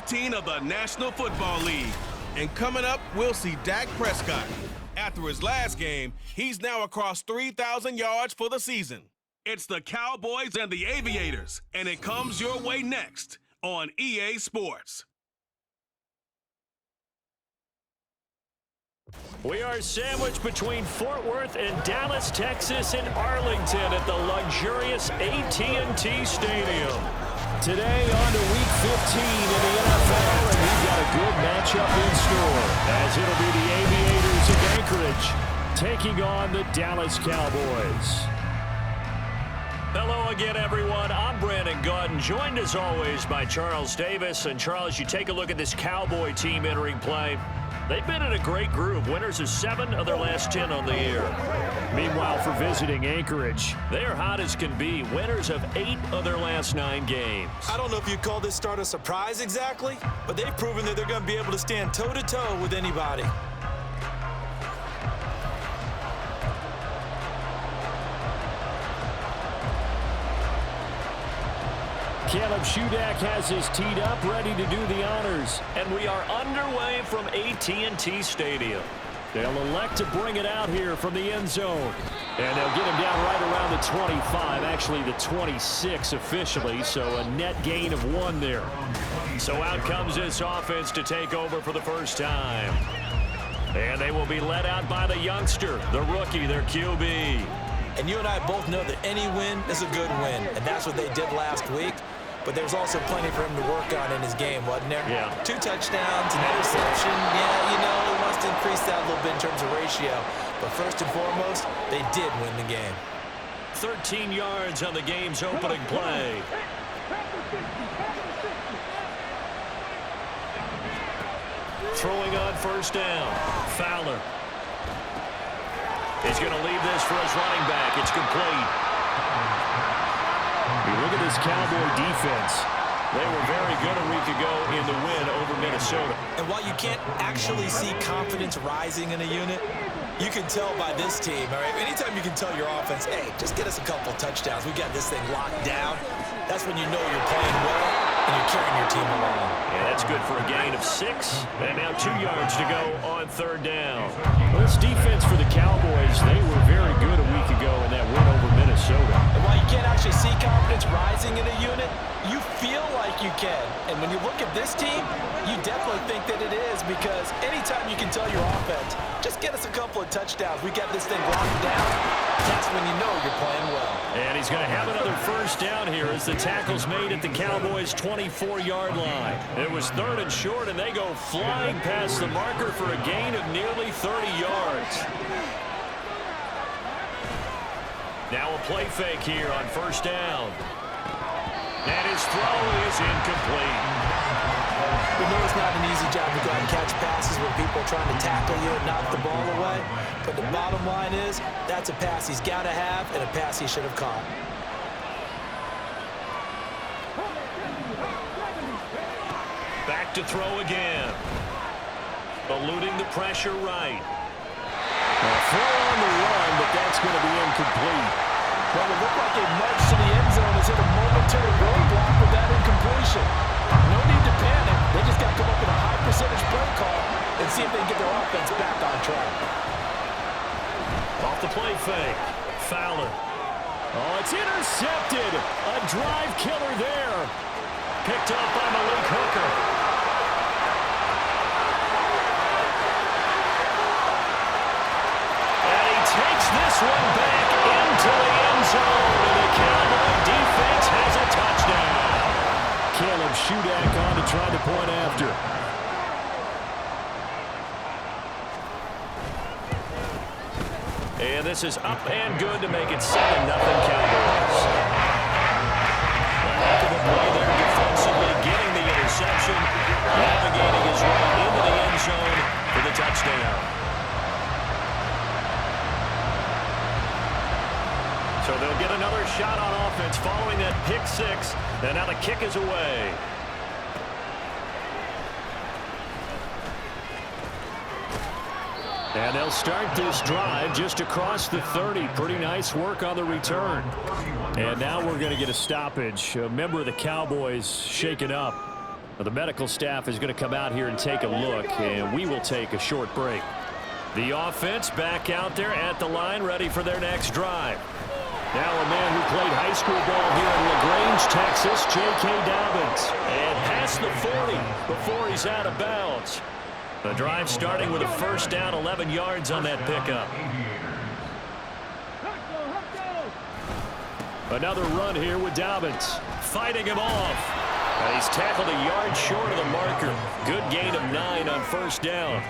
15 of the National Football League. And coming up, we'll see Dak Prescott. After his last game, he's now across 3,000 yards for the season. It's the Cowboys and the Aviators, and it comes your way next on EA Sports. We are sandwiched between Fort Worth and Dallas, Texas, and Arlington at the luxurious AT&T Stadium. Today on to Week 15 in the NFL, and we've got a good matchup in store, as it'll be the Aviators of Anchorage taking on the Dallas Cowboys. Hello again, everyone. I'm Brandon Gaudin, joined as always by Charles Davis. And Charles, you take a look at this Cowboy team entering play. They've been in a great groove. Winners of 7 of their last 10 on the year. Meanwhile, for visiting Anchorage, they're hot as can be. Winners of 8 of their last 9 games. I don't know if you'd call this start a surprise exactly, but they've proven that they're going to be able to stand toe-to-toe with anybody. Caleb Shudak has his teed up, ready to do the honors. And we are underway from AT&T Stadium. They'll elect to bring it out here from the end zone. And they'll get him down right around the 25, actually the 26 officially, so a net gain of 1 there. So out comes this offense to take over for the first time. And they will be led out by the youngster, the rookie, their QB. And you and I both know that any win is a good win, and that's what they did last week. But there's also plenty for him to work on in his game, wasn't there? Yeah. 2 touchdowns, an interception. Yeah, you know, he wants to increase that a little bit in terms of ratio. But first and foremost, they did win the game. 13 yards on the game's opening play. Throwing on first down. Fowler. He's going to leave this for his running back. It's complete. You look at this Cowboy defense. They were very good a week ago in the win over Minnesota. And while you can't actually see confidence rising in a unit, you can tell by this team, all right? Anytime you can tell your offense, hey, just get us a couple touchdowns. We got this thing locked down. That's when you know you're playing well and you're carrying your team along. Yeah, that's good for a gain of 6. And now 2 yards to go on third down. Well, this defense for the Cowboys, they were very good a week ago in that win over Minnesota. And while you can't actually see confidence rising in a unit, you feel like you can. And when you look at this team, you definitely think that it is, because anytime you can tell your offense, just get us a couple of touchdowns, we got this thing locked down, that's when you know you're playing well. And he's going to have another first down here as the tackle's made at the Cowboys' 24-yard line. It was 3rd and short, and they go flying past the marker for a gain of nearly 30 yards. Now a play fake here on first down. And his throw is incomplete. We know it's not an easy job to go out and catch passes when people are trying to tackle you and knock the ball away. But the bottom line is, that's a pass he's got to have and a pass he should have caught. Back to throw again. Eluding the pressure right. A throw on the run, but that's going to be incomplete. Well, it looked like a march to the end zone has hit a momentary roadblock with that incompletion. No need to panic. They just got to come up with a high percentage play call and see if they can get their offense back on track. Off the play fake. Fowler. Oh, it's intercepted. A drive killer there. Picked up by Malik Hooker. And he takes this one back into the end zone. And the Cowboy defense has a touchdown. Caleb Shudak on to try the point after. And this is up and good to make it 7-0 Cowboys. Back of the play there defensively, getting the interception, navigating his way into the end zone for the touchdown. So they'll get another shot on offense following that pick 6, and now the kick is away. And they'll start this drive just across the 30. Pretty nice work on the return. And now we're going to get a stoppage. A member of the Cowboys shaken up. The medical staff is going to come out here and take a look, and we will take a short break. The offense back out there at the line, ready for their next drive. Now a man who played high school ball here in LaGrange, Texas, J.K. Dobbins. And past the 40 before he's out of bounds. The drive starting with a first down, 11 yards on that pickup. Another run here with Dobbins. Fighting him off. And he's tackled a yard short of the marker. Good gain of 9 on first down.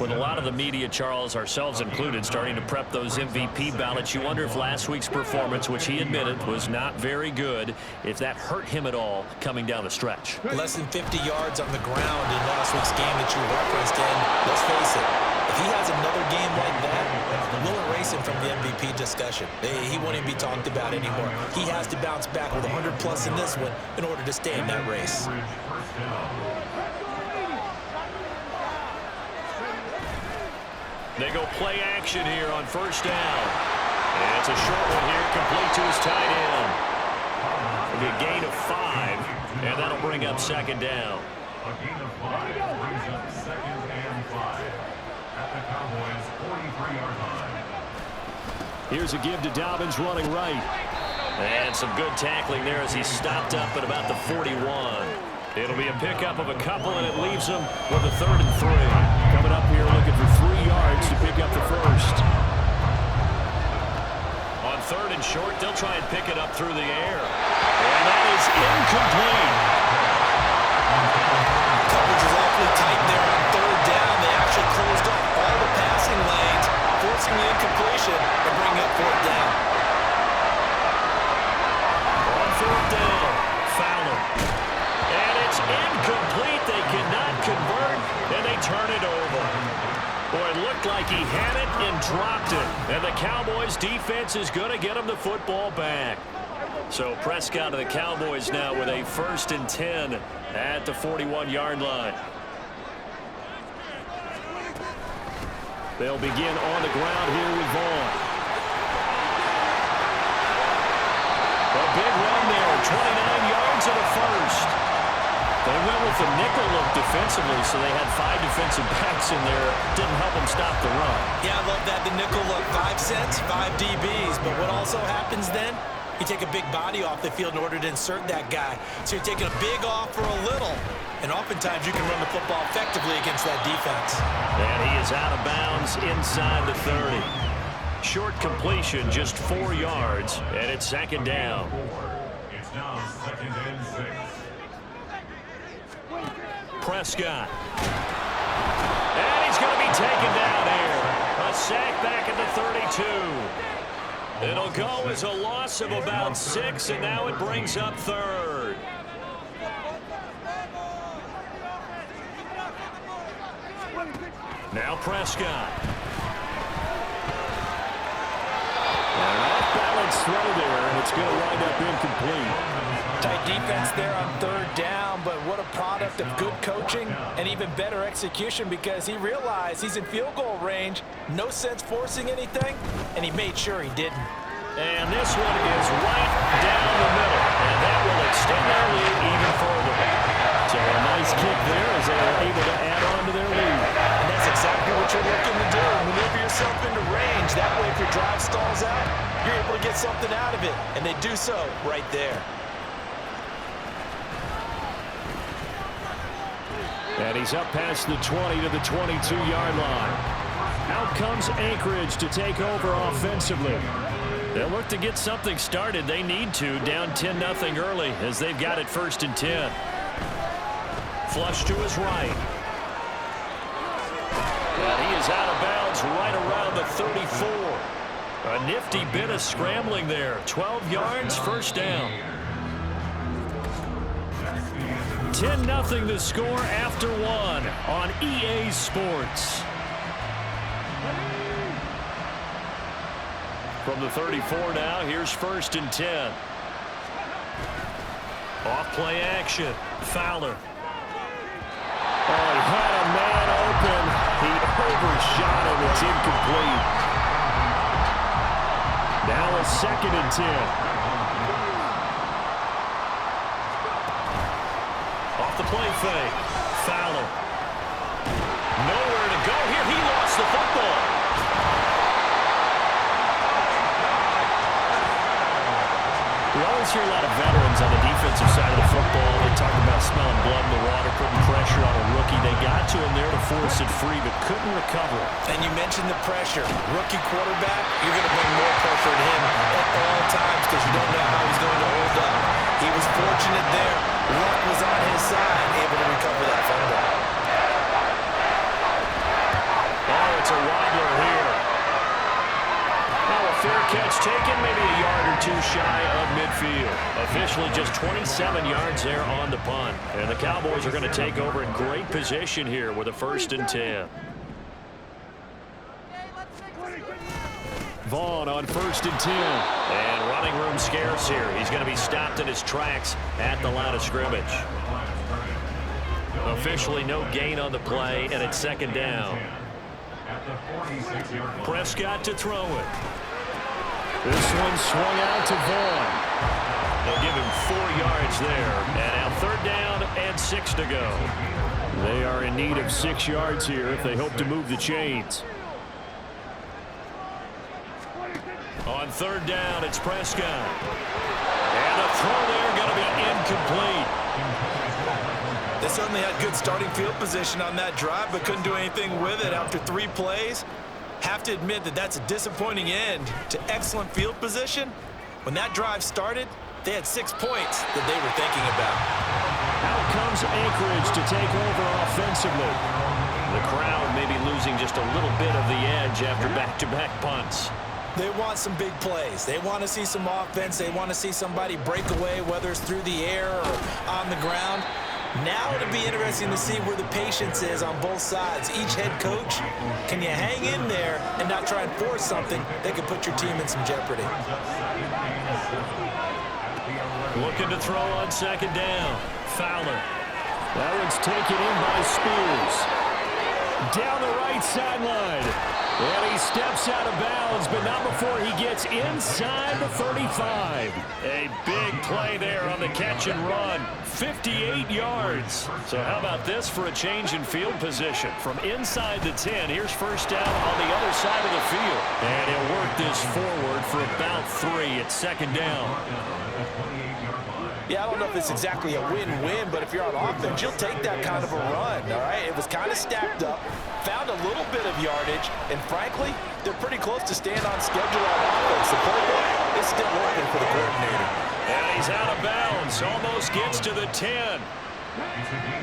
With a lot of the media, Charles, ourselves included, starting to prep those MVP ballots, you wonder if last week's performance, which he admitted was not very good, if that hurt him at all coming down the stretch. Less than 50 yards on the ground in last week's game that you referenced, and let's face it, if he has another game like that, we'll erase him from the MVP discussion. He won't even be talked about anymore. He has to bounce back with 100-plus in this one in order to stay in that race. They go play action here on first down. And it's a short one here, complete to his tight end. It'll be a gain of 5, and that'll bring up second down. A gain of 5 brings up second and 5 at the Cowboys' 43-yard line. Here's a give to Dobbins running right. And some good tackling there as he stopped up at about the 41. It'll be a pickup of a couple, and it leaves him with a 3rd and 3. Coming up here looking for 3 yards to pick up the first. On 3rd and short, they'll try and pick it up through the air. And that is incomplete. Coverage is awfully tight there on 3rd down. They actually closed off all the passing lanes, forcing the incompletion and bringing up 4th down. On 4th down, Fowler. And it's incomplete. They cannot convert, and they turn it over. Boy, it looked like he had it and dropped it. And the Cowboys' defense is going to get him the football back. So Prescott of the Cowboys now with a 1st and 10 at the 41-yard line. They'll begin on the ground here with Vaughn. A big run there, 29 yards and a first. They went with the nickel look defensively, so they had 5 defensive backs in there. Didn't help them stop the run. Yeah, I love that, the nickel look. 5 cents, 5 DBs. But what also happens then? You take a big body off the field in order to insert that guy. So you're taking a big off for a little. And oftentimes you can run the football effectively against that defense. And he is out of bounds inside the 30. Short completion, just 4 yards, and it's second down. It's now 2nd and 6. Prescott. And he's going to be taken down here. A sack back at the 32. It'll go as a loss of about 6, and now it brings up 3rd. Now Prescott. An off-balance throw there, and it's going to wind up incomplete. Tight defense there on 3rd down, but what a product of good coaching and even better execution, because he realized he's in field goal range. No sense forcing anything, and he made sure he didn't. And this one is right down the middle, and that will extend their lead even further. So a nice kick there as they are able to add on to their lead. And that's exactly what you're looking to do. Maneuver yourself into range. That way, if your drive stalls out, you're able to get something out of it. And they do so right there. And he's up past the 20 to the 22-yard line. Out comes Anchorage to take over offensively. They'll look to get something started. They need to, down 10-0 early as they've got it 1st and 10. Flush to his right. And he is out of bounds right around the 34. A nifty bit of scrambling there. 12 yards, first down. 10-0 the score after 1 on EA Sports. From the 34 now, here's 1st and 10. Off play action. Fowler. Oh, he had a man open. He overshot him. It's incomplete. Now a 2nd and 10. play fake. Fowler. Nowhere to go here. He lost the football. We always hear a lot of veterans on the defensive side of the football. They talk about smelling blood in the water, putting pressure on a rookie. They got to him there to force it free, but couldn't recover it. And you mentioned the pressure. Rookie quarterback, you're going to bring more pressure to him at all times because you don't know how he's going to hold up. He was fortunate there. Luck was on his side, able to recover that fumble. Oh, it's a wobbler here. Fair catch taken, maybe a yard or two shy of midfield. Officially just 27 yards there on the punt. And the Cowboys are going to take over in great position here with a 1st and 10. Vaughn on 1st and 10. And running room scarce here. He's going to be stopped in his tracks at the line of scrimmage. Officially no gain on the play, and it's 2nd down. Prescott to throw it. This one swung out to Vaughn. They'll give him 4 yards there. And now 3rd down and 6 to go. They are in need of 6 yards here if they hope to move the chains. On 3rd down, it's Prescott. And the throw there going to be incomplete. They certainly had good starting field position on that drive, but couldn't do anything with it after 3 plays. Have to admit that that's a disappointing end to excellent field position. When that drive started, they had 6 points that they were thinking about. Out comes Anchorage to take over offensively. The crowd may be losing just a little bit of the edge after back-to-back punts. They want some big plays. They want to see some offense. They want to see somebody break away, whether it's through the air or on the ground. Now it'll be interesting to see where the patience is on both sides. Each head coach, can you hang in there and not try and force something that could put your team in some jeopardy? Looking to throw on 2nd down. Fowler. That one's taken in by Spears. Down the right sideline. And he steps out of bounds, but not before he gets inside the 35. A big play there on the catch and run. 58 yards. So how about this for a change in field position? From inside the 10, here's 1st down on the other side of the field. And he'll work this forward for about 3 at 2nd down. Yeah, I don't know if it's exactly a win-win, but if you're on offense, you'll take that kind of a run, all right? It was kind of stacked up, found a little bit of yardage, and frankly, they're pretty close to staying on schedule on offense. The playbook is still working for the coordinator. And he's out of bounds, almost gets to the 10.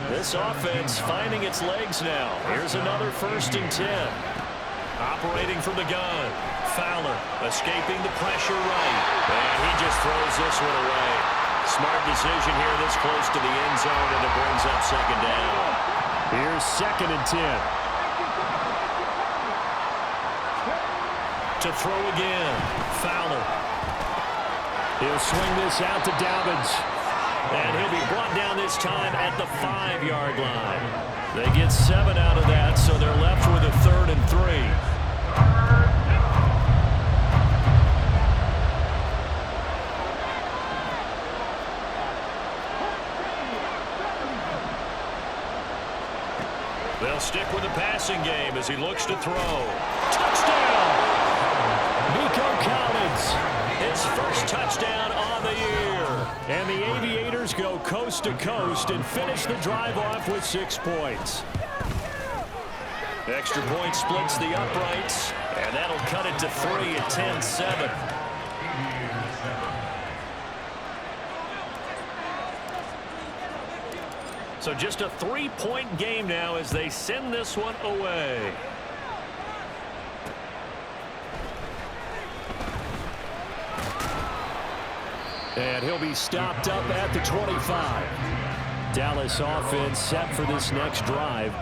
This offense finding its legs now. Here's another 1st and 10. Operating from the gun. Fowler escaping the pressure right. And he just throws this one away. Smart decision here this close to the end zone, and it brings up 2nd down. Here's 2nd and 10. To throw again. Fowler. He'll swing this out to Dobbins. And he'll be brought down this time at the 5-yard line. They get 7 out of that, so they're left with a 3rd and 3. They'll stick with the passing game as he looks to throw. Touchdown! Nico Collins, his 1st touchdown on the year. And the Aviators go coast to coast and finish the drive off with 6 points. Extra point splits the uprights, and that'll cut it to 3 at 10-7. So just a 3-point game now as they send this one away. And he'll be stopped up at the 25. Dallas offense set for this next drive.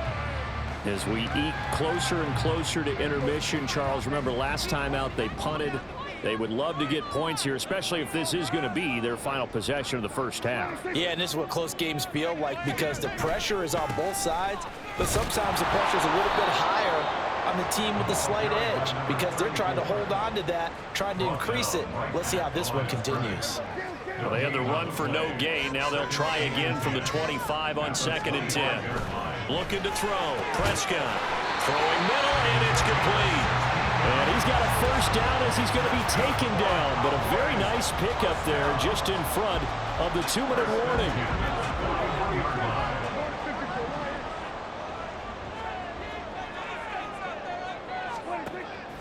As we eke closer and closer to intermission, Charles, remember last time out they punted. They would love to get points here, especially if this is going to be their final possession of the 1st half. Yeah, and this is what close games feel like because the pressure is on both sides, but sometimes the pressure is a little bit higher on the team with the slight edge because they're trying to hold on to that, trying to increase it. Let's see how this one continues. Well, they had the run for no gain. Now they'll try again from the 25 on 2nd and 10. Looking to throw. Prescott throwing middle, and it's complete. And he's got a first down as he's going to be taken down. But a very nice pickup there just in front of the 2-minute warning.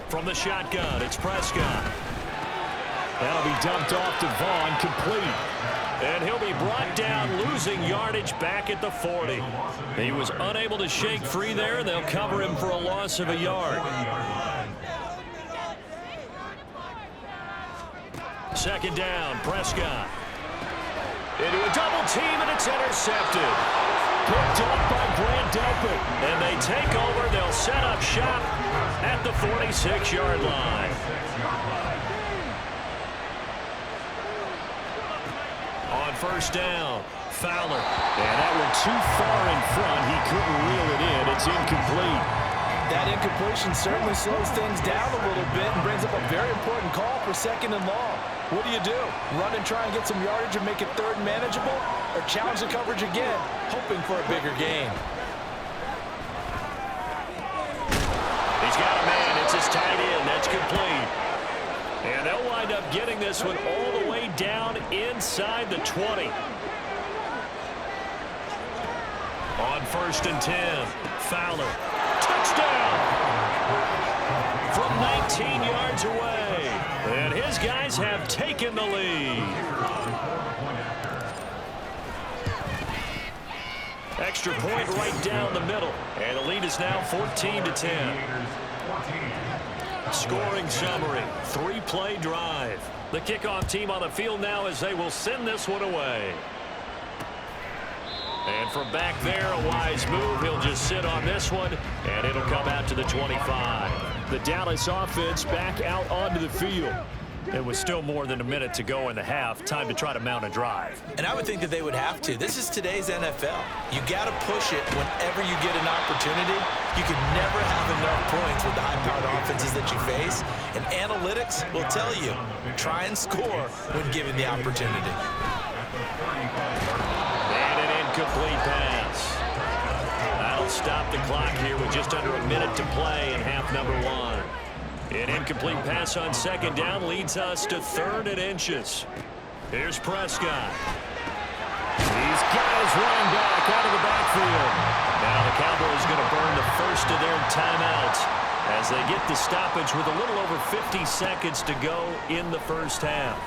From the shotgun, it's Prescott. That'll be dumped off to Vaughn, complete. And he'll be brought down, losing yardage back at the 40. He was unable to shake free there. They'll cover him for a loss of a yard. 2nd down, Prescott. Into a double team, and it's intercepted. Picked up by Grant Delpit. And they take over. They'll set up shop at the 46-yard line. On 1st down, Fowler. And that one too far in front. He couldn't reel it in. It's incomplete. That incompletion certainly slows things down a little bit and brings up a very important call for 2nd and long. What do? Run and try and get some yardage and make it 3rd and manageable? Or challenge the coverage again, hoping for a bigger gain? He's got a man. It's his tight end. That's complete. And they'll wind up getting this one all the way down inside the 20. On 1st and 10, Fowler. Touchdown! From 19 yards away. And his guys have taken the lead. Extra point right down the middle. And the lead is now 14-10. Scoring summary, 3-play drive. The kickoff team on the field now as they will send this one away. And from back there, a wise move. He'll just sit on this one, and it'll come out to the 25. The Dallas offense back out onto the field. It was still more than a minute to go in the half. Time to try to mount a drive. And I would think that they would have to. This is today's NFL. You got to push it whenever you get an opportunity. You can never have enough points with the high-powered offenses that you face. And analytics will tell you, try and score when given the opportunity. And an incomplete pass. That'll stop the clock here with just under a minute to play in half number 1. An incomplete pass on 2nd down leads us to 3rd and inches. Here's Prescott. He's got his running back out of the backfield. Now the Cowboys going to burn the first of their timeouts as they get the stoppage with a little over 50 seconds to go in the first half.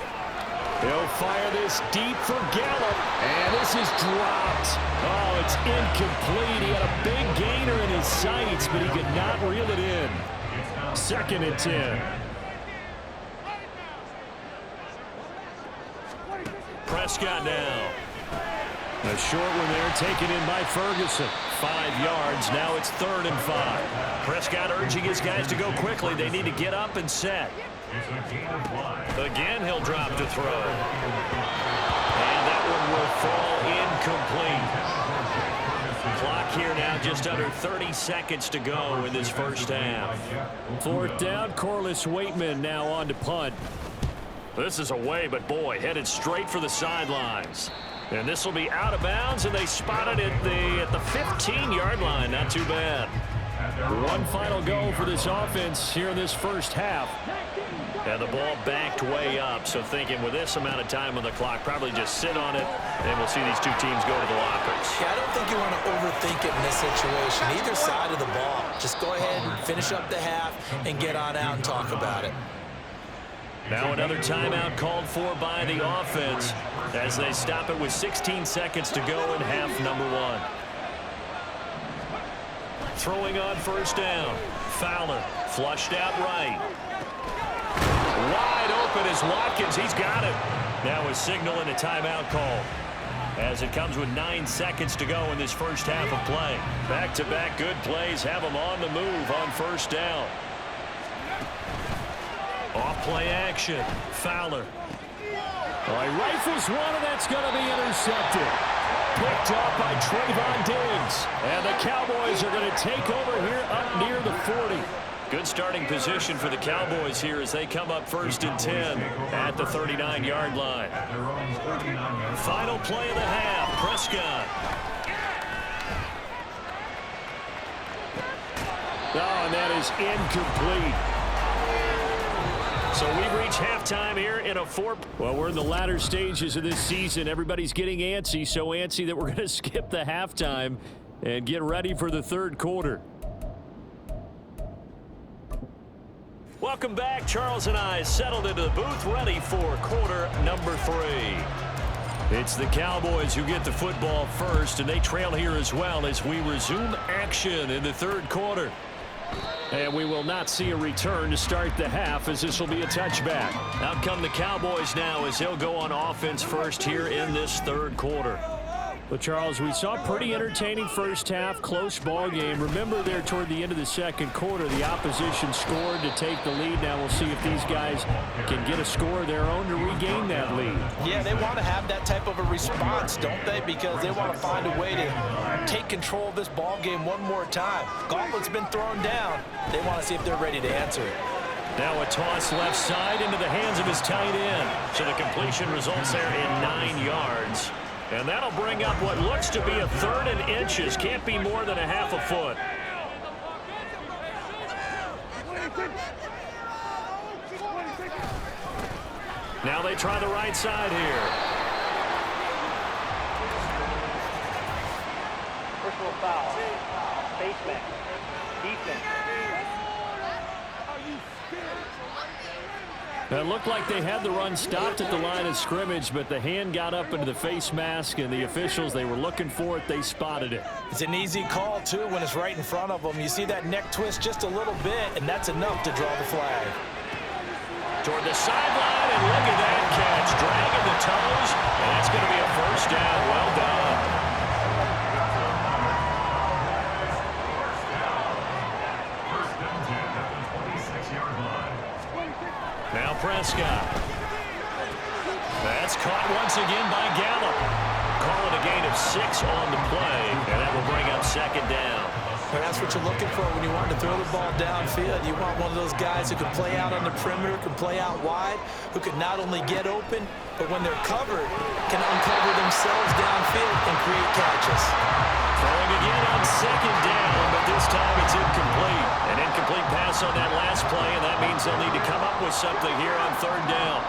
He'll fire this deep for Gallup, and this is dropped. Oh, it's incomplete. He had a big gainer in his sights, but he could not reel it in. 2nd and 10. Prescott now. A short one there taken in by Ferguson. 5 yards. Now it's 3rd and 5. Prescott urging his guys to go quickly. They need to get up and set. Again, he'll drop to throw. And that one will fall incomplete. Clock here now just under 30 seconds to go in this first half. 4th down, Corliss Waitman now on to punt. This is away, but boy, headed straight for the sidelines. And this will be out of bounds, and they spotted it at the 15-yard line. Not too bad. One final go for this offense here in this first half. And the ball backed way up, so thinking with this amount of time on the clock, probably just sit on it, and we'll see these two teams go to the lockers. Yeah, I don't think you want to overthink it in this situation, either side of the ball. Just go ahead and finish up the half and get on out and talk about it. Now another timeout called for by the offense as they stop it with 16 seconds to go in half number 1. Throwing on 1st down. Fowler flushed out right. Wide open is Watkins. He's got it. Now a signal and a timeout call as it comes with 9 seconds to go in this first half of play. Back-to-back good plays have them on the move on 1st down. Off play action. Fowler. Oh, he rifles one, and that's going to be intercepted. Picked off by Trayvon Diggs. And the Cowboys are going to take over here up near the 40. Good starting position for the Cowboys here as they come up 1st and 10 at the 39-yard line. Final play of the half, Prescott. Oh, and that is incomplete. So we reach halftime here in a Well, we're in the latter stages of this season. Everybody's getting antsy, so antsy that we're going to skip the halftime and get ready for the third quarter. Welcome back. Charles and I settled into the booth, ready for quarter number 3. It's the Cowboys who get the football first, and they trail here as well as we resume action in the third quarter. And we will not see a return to start the half, as this will be a touchback. Out come the Cowboys now as they'll go on offense first here in this third quarter. Well, Charles, we saw a pretty entertaining first half, close ball game. Remember there toward the end of the second quarter, the opposition scored to take the lead. Now we'll see if these guys can get a score of their own to regain that lead. Yeah, they want to have that type of a response, don't they? Because they want to find a way to take control of this ball game one more time. Gauntlet's been thrown down. They want to see if they're ready to answer it. Now a toss left side into the hands of his tight end. So the completion results there in 9 yards. And that'll bring up what looks to be a 3rd and inches. Can't be more than a half a foot. Now they try the right side here. Personal foul. Face mask. Defense. It looked like they had the run stopped at the line of scrimmage, but the hand got up into the face mask, and the officials, they were looking for it. They spotted it. It's an easy call, too, when it's right in front of them. You see that neck twist just a little bit, and that's enough to draw the flag. Toward the sideline, and look at that catch. Dragging the toes, and that's going to be a first down. Well done. Now Prescott. That's caught once again by Gallup. Calling a gain of 6 on the play, and that will bring up 2nd down. And that's what you're looking for when you want to throw the ball downfield. You want one of those guys who can play out on the perimeter, can play out wide, who can not only get open, but when they're covered, can uncover themselves downfield and create catches. Throwing again on 2nd down, but this time it's incomplete. An incomplete pass on that last play, and that means they'll need to come up with something here on 3rd down.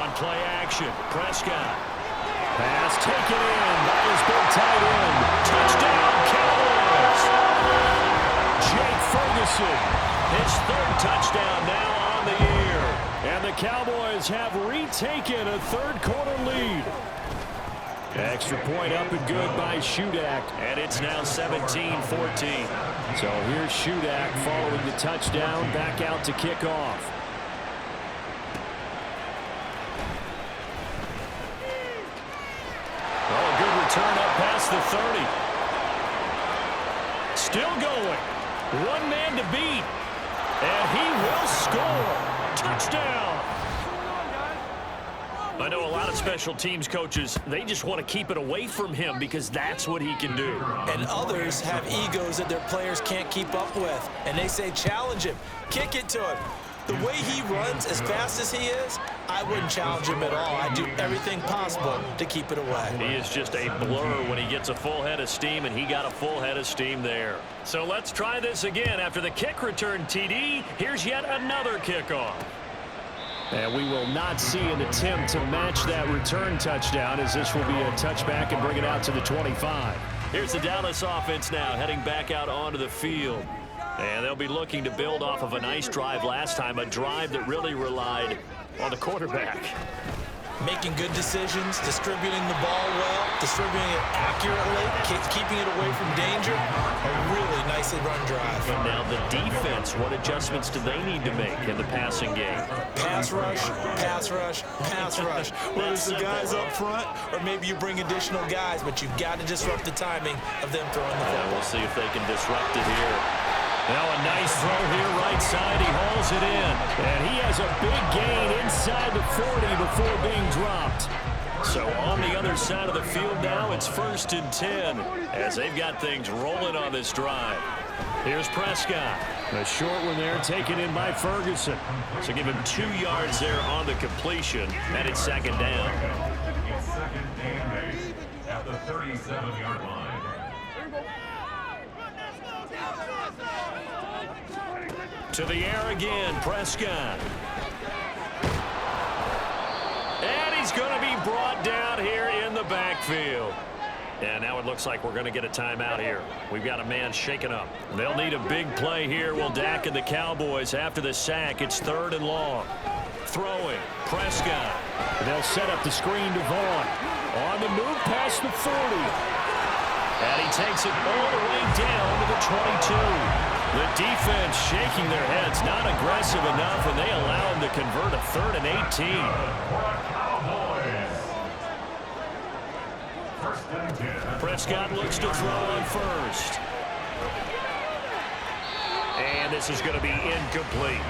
On play action, Prescott. Pass taken in by his big tight end. Touchdown, Cowboys! Jake Ferguson, his 3rd touchdown now on the year. And the Cowboys have retaken a third quarter lead. Extra point up and good by Shudak, and it's now 17-14. So here's Shudak following the touchdown, back out to kick off. Well, a good return up past the 30. Still going. One man to beat, and he will score. Touchdown. I know a lot of special teams coaches, they just want to keep it away from him because that's what he can do. And others have egos that their players can't keep up with. And they say, challenge him, kick it to him. The way he runs, as fast as he is, I wouldn't challenge him at all. I'd do everything possible to keep it away. He is just a blur when he gets a full head of steam, and he got a full head of steam there. So let's try this again. After the kick return TD, here's yet another kickoff. And we will not see an attempt to match that return touchdown, as this will be a touchback and bring it out to the 25. Here's the Dallas offense now heading back out onto the field. And they'll be looking to build off of a nice drive last time, a drive that really relied on the quarterback. Making good decisions, distributing the ball well, distributing it accurately, keeping it away from danger. A really nicely run drive. And now the defense, what adjustments do they need to make in the passing game? Pass rush, pass rush, pass rush. Whether it's the guys up front or maybe you bring additional guys, but you've got to disrupt the timing of them throwing the football. And we'll see if they can disrupt it here. Now a nice throw here, right side. He hauls it in. And he has a big gain inside the 40 before being dropped. So on the other side of the field now, it's 1st and 10 as they've got things rolling on this drive. Here's Prescott. A short one there taken in by Ferguson. So give him 2 yards there on the completion, and it's second down. It's second and 8 at the 37-yard line. To the air again, Prescott. And he's going to be brought down here in the backfield. And now it looks like we're going to get a timeout here. We've got a man shaken up. They'll need a big play here. Will Dak and the Cowboys after the sack. It's 3rd and long. Throwing, Prescott. They'll set up the screen to Vaughn. On the move past the 40. And he takes it all the way down to the 22. The defense shaking their heads, not aggressive enough, and they allow him to convert a 3rd and 18. Prescott looks to throw on first. And this is going to be incomplete.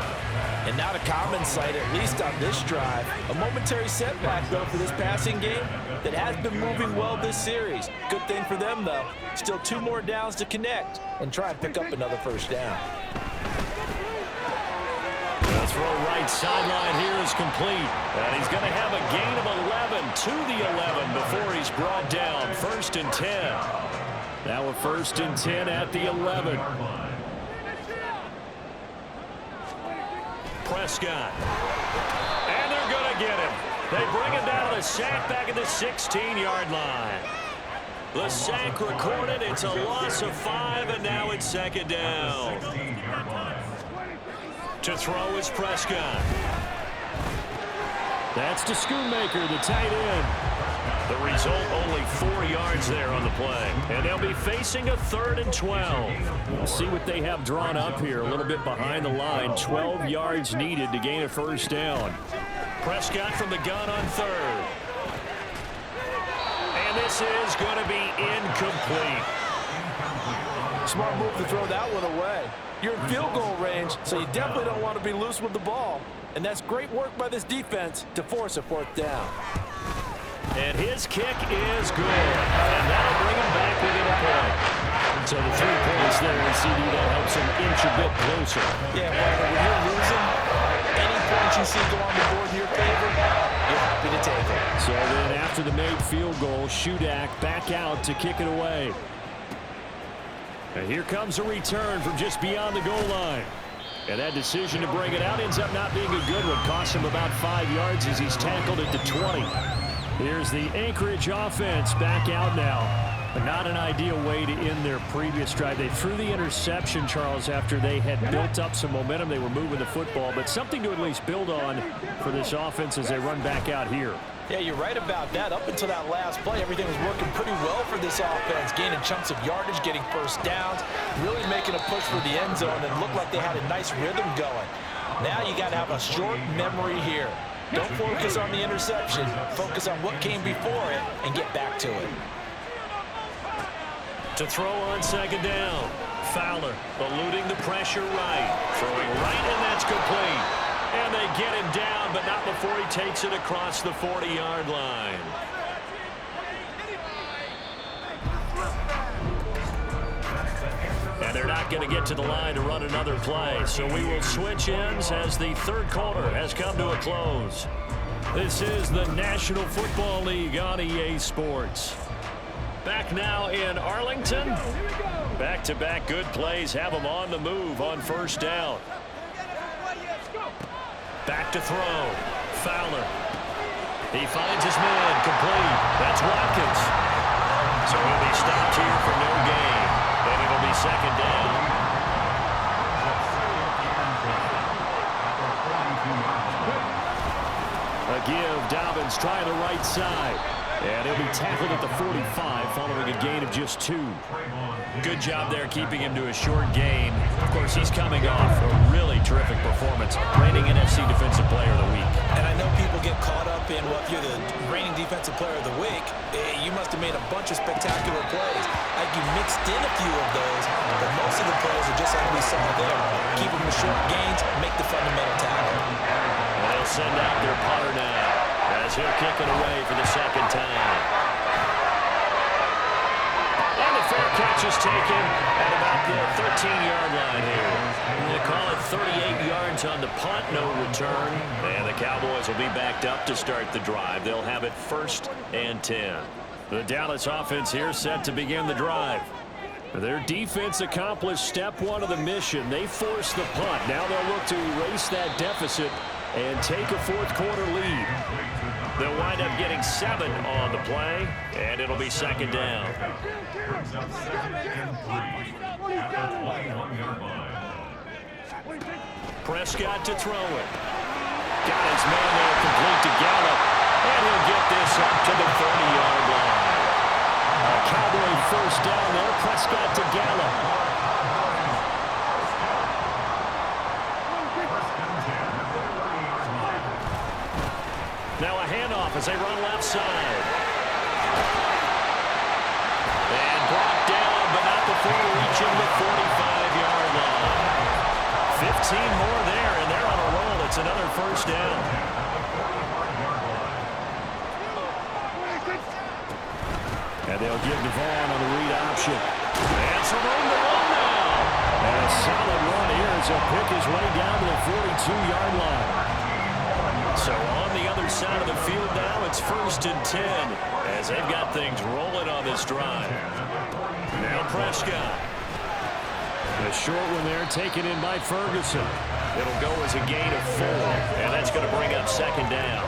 And not a common sight, at least on this drive. A momentary setback, though, for this passing game that has been moving well this series. Good thing for them, though. Still 2 more downs to connect and try and pick up another first down. The throw right sideline here is complete. And he's going to have a gain of 11 to the 11 before he's brought down. 1st and 10. Now a 1st and 10 at the 11. Prescott. And they're going to get him. They bring him down to the sack back at the 16-yard line. The sack recorded. It's a loss of 5, and now it's second down. To throw is Prescott. That's to Schoonmaker, the tight end. The result, only 4 yards there on the play. And they'll be facing a 3rd and 12. We'll see what they have drawn up here. A little bit behind the line. 12 yards needed to gain a first down. Prescott from the gun on 3rd. And this is going to be incomplete. Smart move to throw that one away. You're in field goal range, so you definitely don't want to be loose with the ball. And that's great work by this defense to force a 4th down. And his kick is good. And that'll bring him back within a point. So the 3 points there in CD, that helps him inch a bit closer. Yeah, when you're losing, any points you see go on the board in your favor, you're happy to take it. So then after the made field goal, Shudak back out to kick it away. And here comes a return from just beyond the goal line. And that decision to bring it out ends up not being a good one. Costs him about 5 yards as he's tackled at the 20. Here's the Anchorage offense back out now. But not an ideal way to end their previous drive. They threw the interception, Charles, after they had built up some momentum. They were moving the football, but something to at least build on for this offense as they run back out here. Yeah, you're right about that. Up until that last play, everything was working pretty well for this offense. Gaining chunks of yardage, getting first downs, really making a push for the end zone, and looked like they had a nice rhythm going. Now you got to have a short memory here. Don't focus on the interception. Focus on what came before it and get back to it. To throw on second down. Fowler eluding the pressure right. Throwing right, and that's complete. And they get him down, but not before he takes it across the 40-yard line. And they're not going to get to the line to run another play. So we will switch ends as the 3rd quarter has come to a close. This is the National Football League on EA Sports. Back now in Arlington. Back-to-back good plays have them on the move on first down. Back to throw. Fowler. He finds his man complete. That's Watkins. So he'll be stopped here for no gain. And it'll be second down. A give. Dobbins trying the right side. And he'll be tackled at the 45 following a gain of just 2. Good job there keeping him to a short gain. Of course, he's coming off a really terrific performance, reigning NFC Defensive Player of the Week. And I know people get caught up in, well, if you're the reigning Defensive Player of the Week, you must have made a bunch of spectacular plays. Like you mixed in a few of those, but most of the plays are just like we saw there. Keep them to short gains, make the fundamental tackle. And they'll send out their punter now, as he'll kick it away for the second time. And the fair catch pitch is taken at about the 13-yard line here. They call it 38 yards on the punt, no return. And the Cowboys will be backed up to start the drive. They'll have it 1st and 10. The Dallas offense here set to begin the drive. Their defense accomplished step 1 of the mission. They forced the punt. Now they'll look to erase that deficit and take a 4th quarter lead. They'll wind up getting 7 on the play, and it'll be 2nd down. Prescott to throw it. Got his man there complete to Gallup, and he'll get this up to the 30-yard line. A Cowboy 1st down there. Prescott to Gallup. Now a handoff as they run left side. And brought down, but not before reaching the 45-yard line. 15 more there, and they're on a roll. It's another 1st down. And they'll give Devon on the read option. And some room to run now. And a solid run here as he'll pick his way down to the 42-yard line. So on the other side of the field now, it's 1st and 10 as they've got things rolling on this drive. Now Prescott. A short one there taken in by Ferguson. It'll go as a gain of 4, and that's going to bring up 2nd down.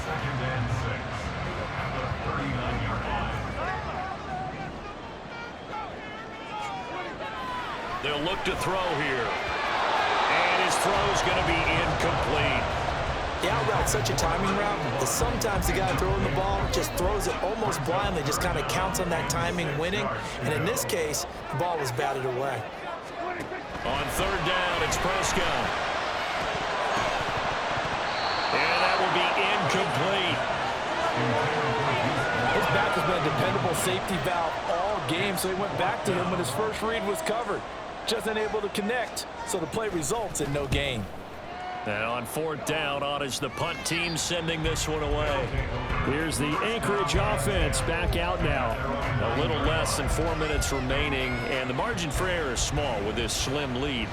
2nd and 6 at the 39-yard line. They'll look to throw here. And his throw's going to be incomplete. The out route's such a timing route that sometimes the guy throwing the ball just throws it almost blindly, just kind of counts on that timing winning. And in this case, the ball was batted away. On 3rd down, it's Prescott. And that will be incomplete. His back has been a dependable safety valve all game, so he went back to him when his first read was covered. Just unable to connect, so the play results in no gain. And on 4th down, on is the punt team sending this one away. Here's the Anchorage offense back out now. A little less than 4 minutes remaining, and the margin for error is small with this slim lead.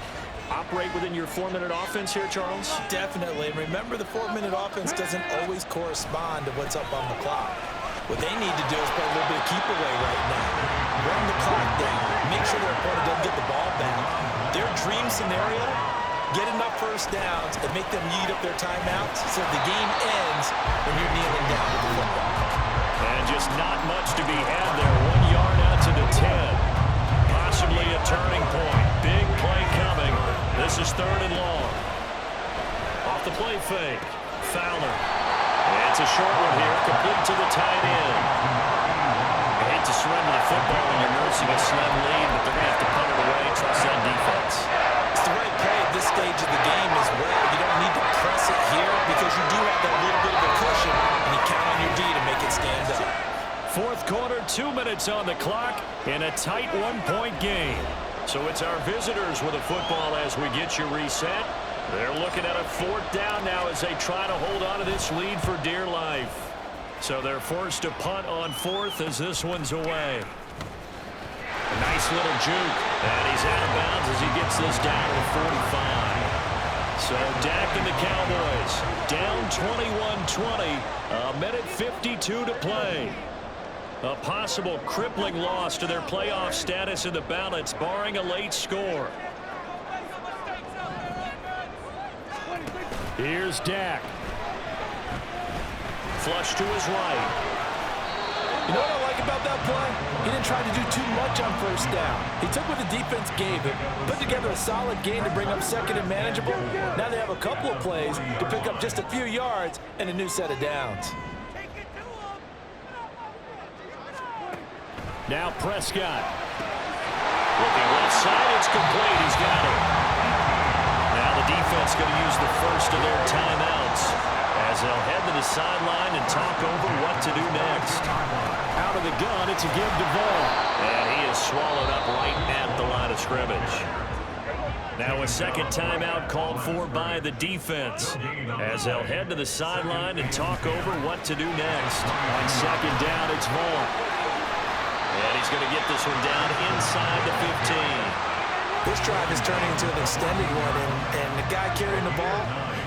Operate within your 4-minute offense here, Charles? Definitely. Remember, the 4-minute offense doesn't always correspond to what's up on the clock. What they need to do is play a little bit of keep away right now. Run the clock down. Make sure their opponent doesn't get the ball back. Their dream scenario, get enough 1st downs and make them eat up their timeouts so the game ends when you're kneeling down with the football. And just not much to be had there. 1 yard out to the 10. Possibly a turning point. Big play coming. This is 3rd and long. Off the play fake. Fowler. It's a short one here, complete to the tight end. I hate to surrender the football when you're nursing a slim lead, but they're going to have to punt it away. Trust that defense. It's the right play at this stage of the game as well. You don't need to press it here because you do have that little bit of a cushion, and you count on your D to make it stand up. 4th quarter, 2 minutes on the clock, and a tight 1-point game. So it's our visitors with the football as we get you reset. They're looking at a 4th down now as they try to hold on to this lead for dear life. So they're forced to punt on 4th as this one's away. A nice little juke, and he's out of bounds as he gets this down to 45. So Dak and the Cowboys down 21-20, a minute 52 to play. A possible crippling loss to their playoff status in the balance, barring a late score. Here's Dak. Flush to his right. You know what I like about that play? He didn't try to do too much on 1st down. He took what the defense gave him, put together a solid game to bring up 2nd and manageable. Now they have a couple of plays to pick up just a few yards and a new set of downs. Now Prescott. Looking left side, it's complete. He's got it. Now the defense going to use the 1st of their timeouts as they'll head to the sideline and talk over what to do next. Out of the gun, it's a give to Devon. And he is swallowed up right at the line of scrimmage. Now a 2nd timeout called for by the defense as they'll head to the sideline and talk over what to do next. On 2nd down, it's Vaughn. And he's going to get this one down inside the 15. This drive is turning into an extended one, and the guy carrying the ball,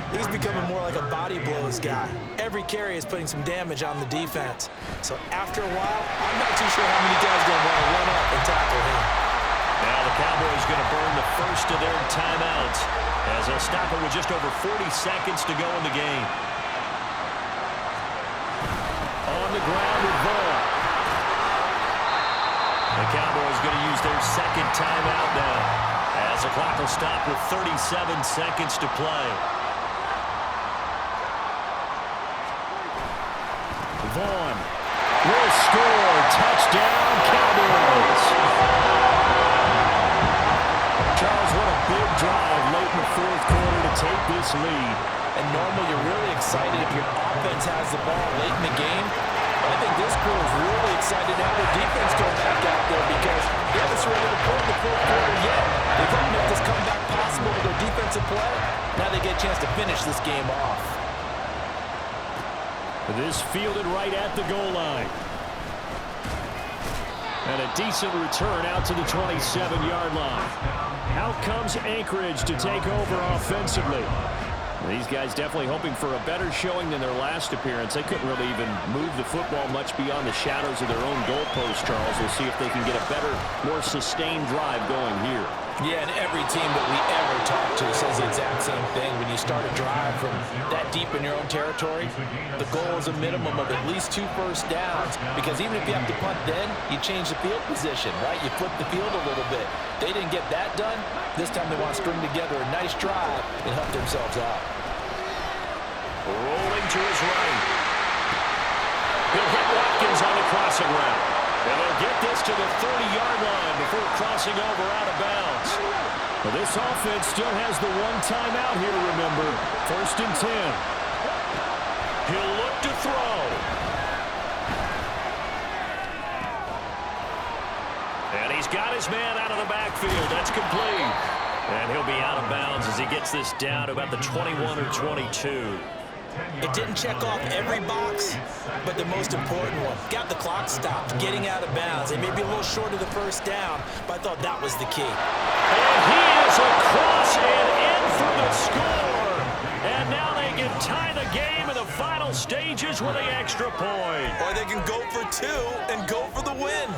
he's becoming more like a body blows guy. Every carry is putting some damage on the defense. So after a while, I'm not too sure how many guys are going to want to run up and tackle him. Now the Cowboys going to burn the first of their timeouts as they'll stop it with just over 40 seconds to go in the game. On the ground with Vaughn. The Cowboys going to use their second timeout now as the clock will stop with 37 seconds to play. Vaughn will score. Touchdown, Cowboys. Charles, what a big drive late in the fourth quarter to take this lead. And normally you're really excited if your offense has the ball late in the game. But I think this crew is really excited to have their defense go back out there because they haven't surrendered a point in the fourth quarter yet. They've helped make this comeback possible with their defensive play. Now they get a chance to finish this game off. This fielded right at the goal line. And a decent return out to the 27-yard line. Out comes Anchorage to take over offensively. These guys definitely hoping for a better showing than their last appearance. They couldn't really even move the football much beyond the shadows of their own goalpost, Charles. We'll see if they can get a better, more sustained drive going here. Yeah, and every team that we ever talk to says the exact same thing. When you start a drive from that deep in your own territory, the goal is a minimum of at least 2 first downs, because even if you have to punt then, you change the field position, right? You flip the field a little bit. They didn't get that done. This time they want to string together a nice drive and help themselves out. Rolling to his right. He'll hit Watkins on the crossing route. And they'll get this to the 30-yard line before crossing over out of bounds. Well, this offense still has the one timeout here, remember. 1st and 10. He'll look to throw. And he's got his man out of the backfield. That's complete. And he'll be out of bounds as he gets this down to about the 21 or 22. It didn't check off every box, but the most important one. Got the clock stopped, getting out of bounds. It may be a little short of the first down, but I thought that was the key. And he is across and in for the score. And now they can tie the game in the final stages with an extra point. Or they can go for 2 and go for the win.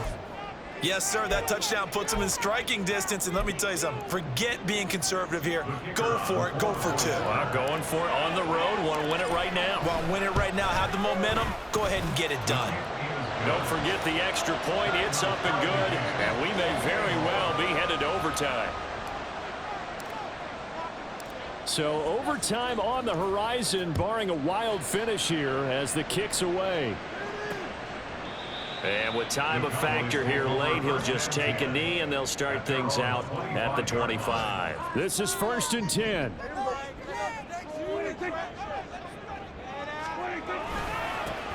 Yes, sir, that touchdown puts them in striking distance. And let me tell you something, forget being conservative here. Go for it, go for 2. Well, going for it on the road. Want to win it right now. Want to win it right now, have the momentum, go ahead and get it done. Don't forget the extra point. It's up and good. And we may very well be headed to overtime. So overtime on the horizon, barring a wild finish here as the kick's away. And with time a factor here late, he'll just take a knee, and they'll start things out at the 25. This is 1st and 10.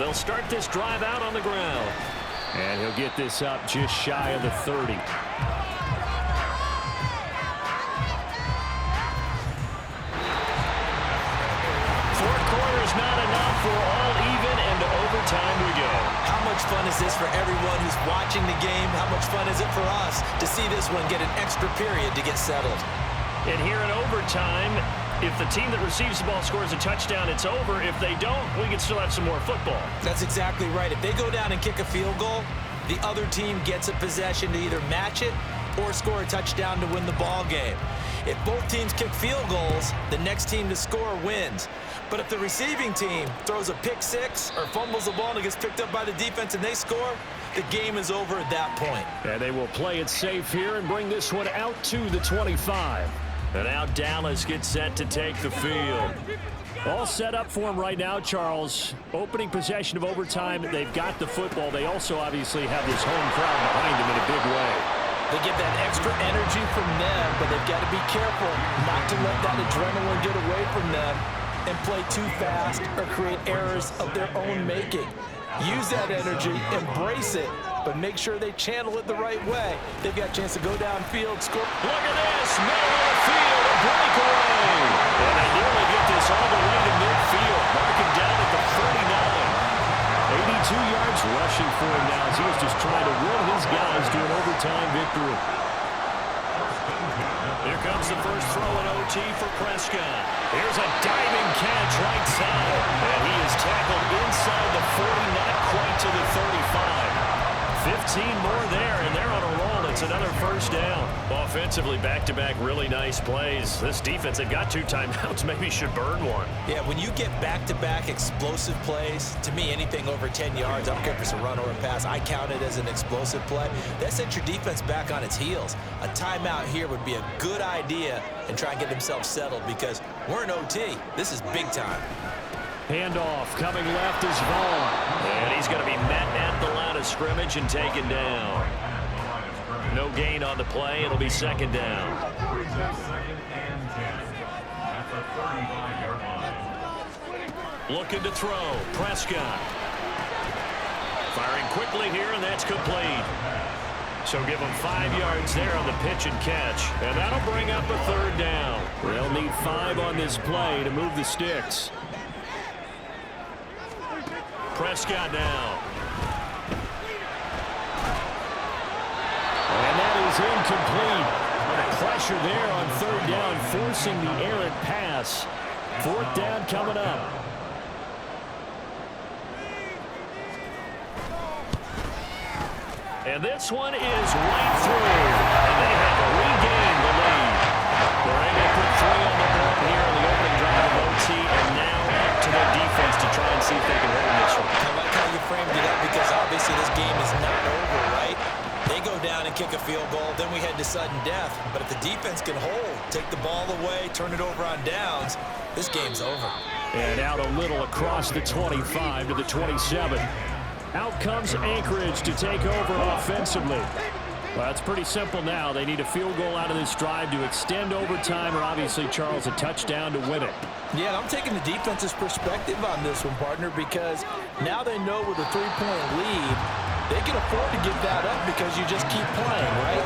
They'll start this drive out on the ground. And he'll get this up just shy of the 30. Four quarters not enough for all even, and to overtime we go. How much fun is this for everyone who's watching the game? How much fun is it for us to see this one get an extra period to get settled? And here in overtime, if the team that receives the ball scores a touchdown, it's over. If they don't, we can still have some more football. That's exactly right. If they go down and kick a field goal, the other team gets a possession to either match it or score a touchdown to win the ball game. If both teams kick field goals, the next team to score wins. But if the receiving team throws a pick six or fumbles the ball and it gets picked up by the defense and they score, the game is over at that point. And they will play it safe here and bring this one out to the 25. And now Dallas gets set to take the field. All set up for him right now, Charles. Opening possession of overtime. They've got the football. They also obviously have this home crowd behind them in a big way. They get that extra energy from them, but they've got to be careful not to let that adrenaline get away from them and play too fast or create errors of their own making. Use that energy, embrace it, but make sure they channel it the right way. They've got a chance to go downfield, score. Look at this, middle of the field, a breakaway. And they nearly get this all the way to midfield, marking down at the 39. 82 yards rushing for him now as he was just trying to will his guys to an overtime victory. Here comes the first throw in OT for Prescott. Here's a diving catch right side. And he is tackled inside the 40, not quite to the 35. 15 more there, and they're on a roll. It's another first down. Offensively, back-to-back really nice plays. This defense, they've got 2 timeouts, maybe should burn one. Yeah, when you get back-to-back explosive plays, to me, anything over 10 yards, I don't care if it's a run or a pass, I count it as an explosive play. That sets your defense back on its heels. A timeout here would be a good idea and try and get themselves settled because we're in OT. This is big time. Handoff coming left is Vaughn. And he's going to be met at the line of scrimmage and taken down. No gain on the play. It'll be second down. Brings up 2nd and 10 at the 35-yard line. Looking to throw. Prescott. Firing quickly here, and that's complete. So give him 5 yards there on the pitch and catch. And that'll bring up a third down. They'll need 5 on this play to move the sticks. Prescott now. And that is incomplete. Pressure there on third down, forcing the errant pass. 4th down coming up. And this one is right through. And they have regained the lead. They're able to put 3 on the board here in the opening drive of OT, and now up to their defense to try and see if they can hold this one. I like how you framed it up because obviously this game is not over, right? They go down and kick a field goal, then we head to sudden death. But if the defense can hold, take the ball away, turn it over on downs, this game's over. And out a little across the 25 to the 27. Out comes Anchorage to take over offensively. Well, it's pretty simple now. They need a field goal out of this drive to extend overtime or obviously, Charles, a touchdown to win it. Yeah, I'm taking the defense's perspective on this one, partner, because now they know with a 3-point lead, they can afford to give that up because you just keep playing, right?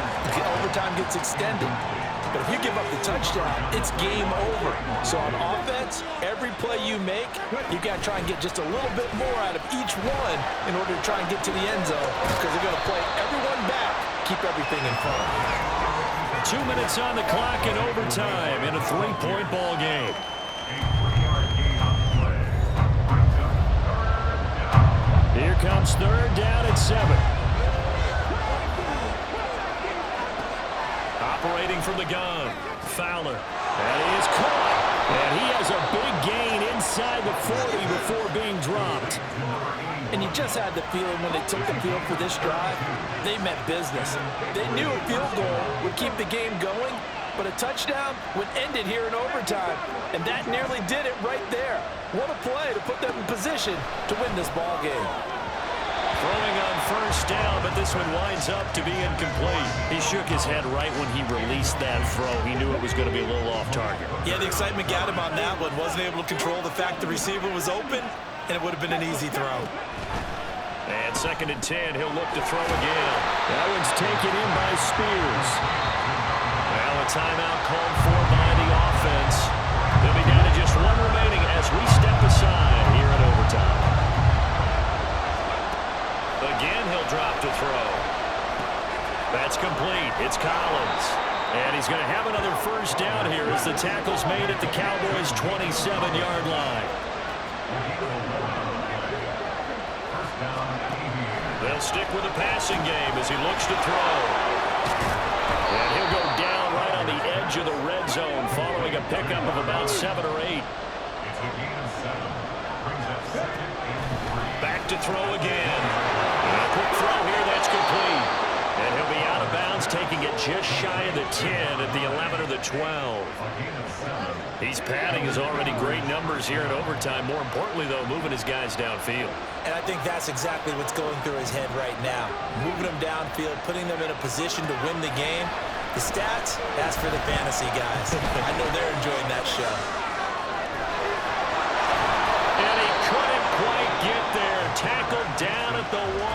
Overtime gets extended. But if you give up the touchdown, it's game over. So on offense, every play you make, you've got to try and get just a little bit more out of each one in order to try and get to the end zone because they're going to play everyone back, keep everything in front. 2 minutes on the clock in overtime in a 3-point ball game. Here comes third down at 7. Operating from the gun, Fowler. And he is caught. And he has a big gain inside the 40 before being dropped. And you just had the feeling when they took the field for this drive, they meant business. They knew a field goal would keep the game going, but a touchdown would end it here in overtime. And that nearly did it right there. What a play to put them in position to win this ball game. Throwing on first down, but this one winds up to be incomplete. He shook his head right when he released that throw. He knew it was going to be a little off target. Yeah, the excitement got him on that one. Wasn't able to control the fact the receiver was open, and it would have been an easy throw. And 2nd and 10, he'll look to throw again. That one's taken in by Spears. Well, a timeout called for by the offense. They'll be down to just 1 remaining as we step aside here in overtime. Again, he'll drop to throw. That's complete. It's Collins. And he's going to have another first down here as the tackle's made at the Cowboys' 27-yard line. They'll stick with the passing game as he looks to throw. And he'll go down right on the edge of the red zone following a pickup of about 7 or 8. It's a gain of 7. Brings up 2nd and 3. Back to throw again. And a quick throw here, that's complete. And he'll be out of bounds, taking it just shy of the 10 at the 11 or the 12. A gain of 7. He's padding his already great numbers here in overtime. More importantly, though, moving his guys downfield. And I think that's exactly what's going through his head right now. Moving them downfield, putting them in a position to win the game. The stats, that's for the fantasy guys. I know they're enjoying that show. And he couldn't quite get there. Tackled down at the 1.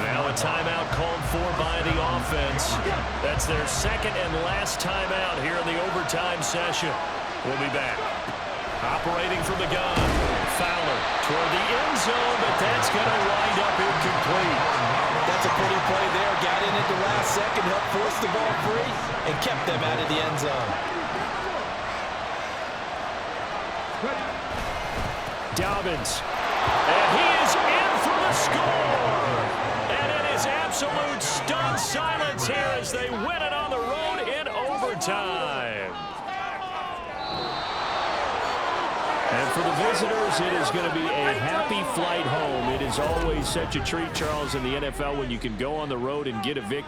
Now a timeout called for by the offense. That's their 2nd and last timeout here in the overtime session. We'll be back. Operating from the gun. Fowler toward the end zone, but that's going to wind up incomplete. That's a pretty play there. Got in at the last second, helped force the ball free, and kept them out of the end zone. Dobbins. And he is in for the score. And it is absolute stunned silence here as they win it on the road in overtime. And for the visitors, it is going to be a happy flight home. It is always such a treat, Charles, in the NFL when you can go on the road and get a victory.